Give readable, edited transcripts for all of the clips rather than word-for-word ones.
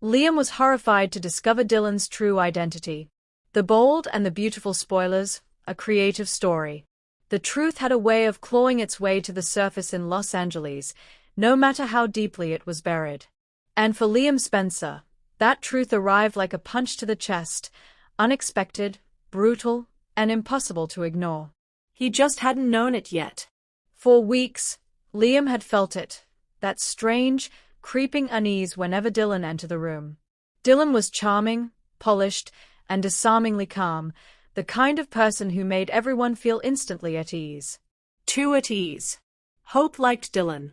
Liam was horrified to discover Dylan's true identity. The bold and the beautiful spoilers, a creative story. The truth had a way of clawing its way to the surface in Los Angeles, no matter how deeply it was buried. And for Liam Spencer, that truth arrived like a punch to the chest, unexpected, brutal, and impossible to ignore. He just hadn't known it yet. For weeks, Liam had felt it, that strange, creeping unease whenever Dylan entered the room. Dylan was charming, polished, and disarmingly calm, the kind of person who made everyone feel instantly at ease. Too at ease. Hope liked Dylan.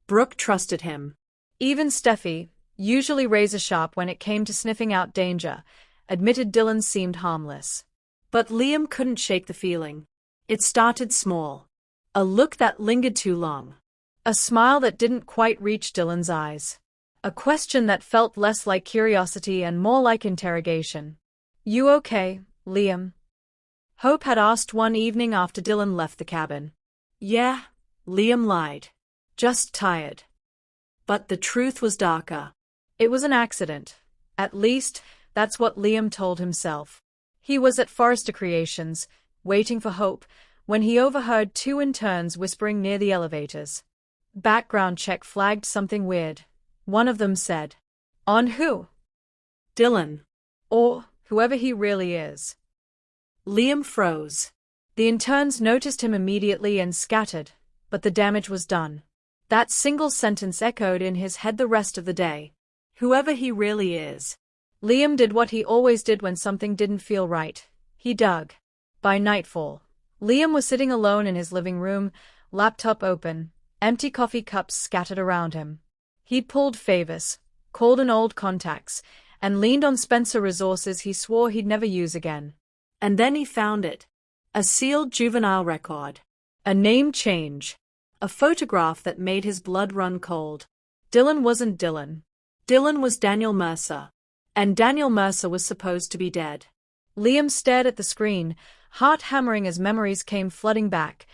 Brooke trusted him. Even Steffi, usually razor-sharp when it came to sniffing out danger, admitted Dylan seemed harmless. But Liam couldn't shake the feeling. It started small. A look that lingered too long. A smile that didn't quite reach Dylan's eyes. A question that felt less like curiosity and more like interrogation. "You okay, Liam?" Hope had asked one evening after Dylan left the cabin. "Yeah," Liam lied. "Just tired." But the truth was darker. It was an accident. At least, that's what Liam told himself. He was at Forrester Creations, waiting for Hope, when he overheard two interns whispering near the elevators. Background check flagged something weird. One of them said, "On who?" "Dylan. Or whoever he really is." Liam froze. The interns noticed him immediately and scattered, but the damage was done. That single sentence echoed in his head the rest of the day. Whoever he really is. Liam did what he always did when something didn't feel right. He dug. By nightfall, Liam was sitting alone in his living room, laptop open, empty coffee cups scattered around him. He'd pulled favors, called in old contacts, and leaned on Spencer resources he swore he'd never use again. And then he found it. A sealed juvenile record. A name change. A photograph that made his blood run cold. Dylan wasn't Dylan. Dylan was Daniel Mercer. And Daniel Mercer was supposed to be dead. Liam stared at the screen, heart hammering as memories came flooding back.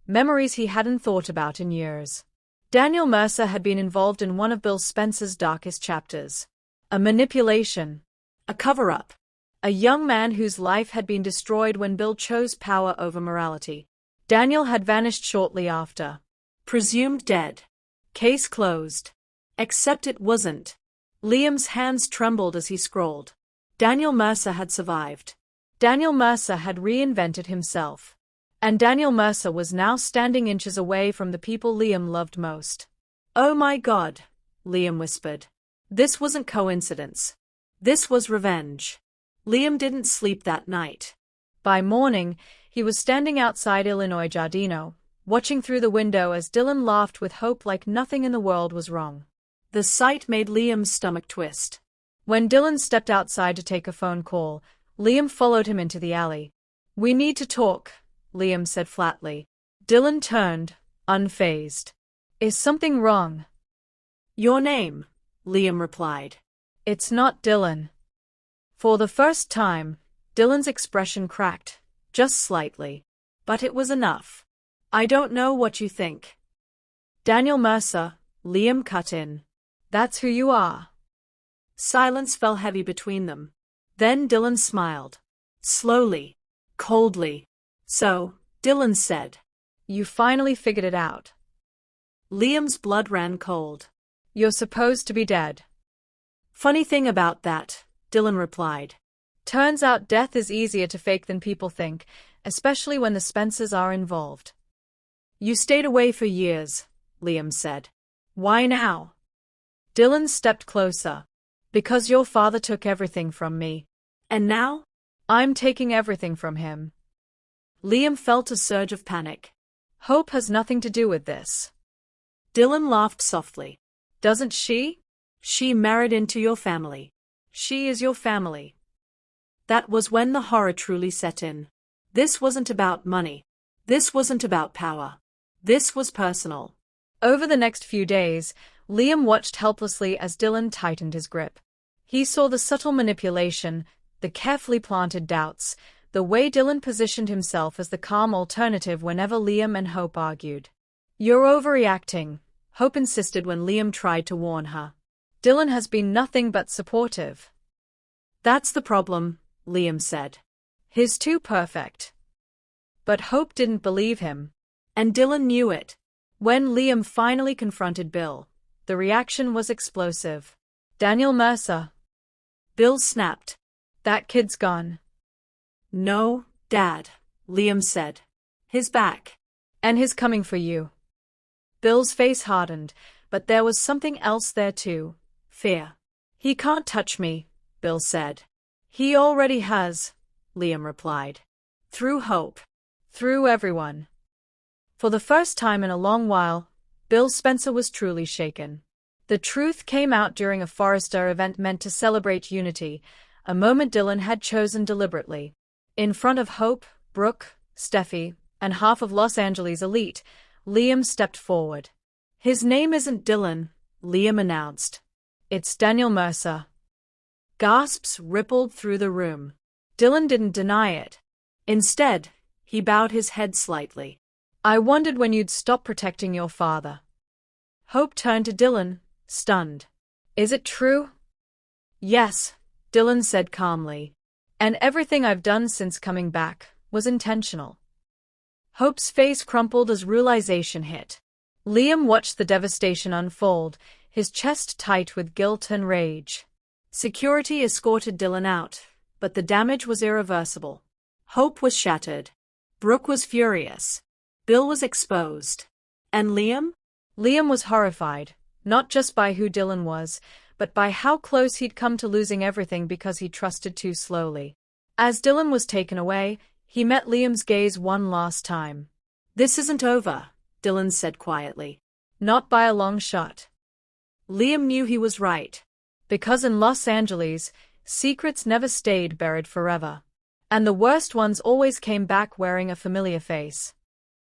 Memories he hadn't thought about in years. Daniel Mercer had been involved in one of Bill Spencer's darkest chapters. A manipulation. A cover-up. A young man whose life had been destroyed when Bill chose power over morality. Daniel had vanished shortly after. Presumed dead. Case closed. Except it wasn't. Liam's hands trembled as he scrolled. Daniel Mercer had survived. Daniel Mercer had reinvented himself. And Daniel Mercer was now standing inches away from the people Liam loved most. "Oh my God," Liam whispered. This wasn't coincidence. This was revenge. Liam didn't sleep that night. By morning, he was standing outside Illinois Giardino, watching through the window as Dylan laughed with hope like nothing in the world was wrong. The sight made Liam's stomach twist. When Dylan stepped outside to take a phone call, Liam followed him into the alley. "We need to talk," Liam said flatly. Dylan turned, unfazed. "Is something wrong?" "Your name," Liam replied. "It's not Dylan." For the first time, Dylan's expression cracked, just slightly. But it was enough. "I don't know what you think." "Daniel Mercer," Liam cut in. "That's who you are." Silence fell heavy between them. Then Dylan smiled. Slowly. Coldly. "So," Dylan said. "You finally figured it out." Liam's blood ran cold. "You're supposed to be dead." "Funny thing about that," Dylan replied. "Turns out death is easier to fake than people think, especially when the Spencers are involved." "You stayed away for years," Liam said. "Why now?" Dylan stepped closer. "Because your father took everything from me. And now? I'm taking everything from him." Liam felt a surge of panic. "Hope has nothing to do with this." Dylan laughed softly. "Doesn't she? She married into your family. She is your family." That was when the horror truly set in. This wasn't about money. This wasn't about power. This was personal. Over the next few days, Liam watched helplessly as Dylan tightened his grip. He saw the subtle manipulation, the carefully planted doubts, the way Dylan positioned himself as the calm alternative whenever Liam and Hope argued. "You're overreacting," Hope insisted when Liam tried to warn her. Dylan has been nothing but supportive. That's the problem, Liam said. He's too perfect. But Hope didn't believe him. And Dylan knew it. When Liam finally confronted Bill, the reaction was explosive. Daniel Mercer. Bill snapped. That kid's gone. No, Dad, Liam said. He's back. And he's coming for you. Bill's face hardened, but there was something else there too. Fear. He can't touch me, Bill said. He already has, Liam replied. Through Hope. Through everyone. For the first time in a long while, Bill Spencer was truly shaken. The truth came out during a Forrester event meant to celebrate unity, a moment Dylan had chosen deliberately. In front of Hope, Brooke, Steffi, and half of Los Angeles elite, Liam stepped forward. His name isn't Dylan, Liam announced. It's Daniel Mercer. Gasps rippled through the room. Dylan didn't deny it. Instead, he bowed his head slightly. I wondered when you'd stop protecting your father. Hope turned to Dylan, stunned. Is it true? Yes, Dylan said calmly. And everything I've done since coming back was intentional. Hope's face crumpled as realization hit. Liam watched the devastation unfold, his chest tight with guilt and rage. Security escorted Dylan out, but the damage was irreversible. Hope was shattered. Brooke was furious. Bill was exposed. And Liam? Liam was horrified, not just by who Dylan was, but by how close he'd come to losing everything because he trusted too slowly. As Dylan was taken away, he met Liam's gaze one last time. This isn't over, Dylan said quietly. Not by a long shot. Liam knew he was right. Because in Los Angeles, secrets never stayed buried forever. And the worst ones always came back wearing a familiar face.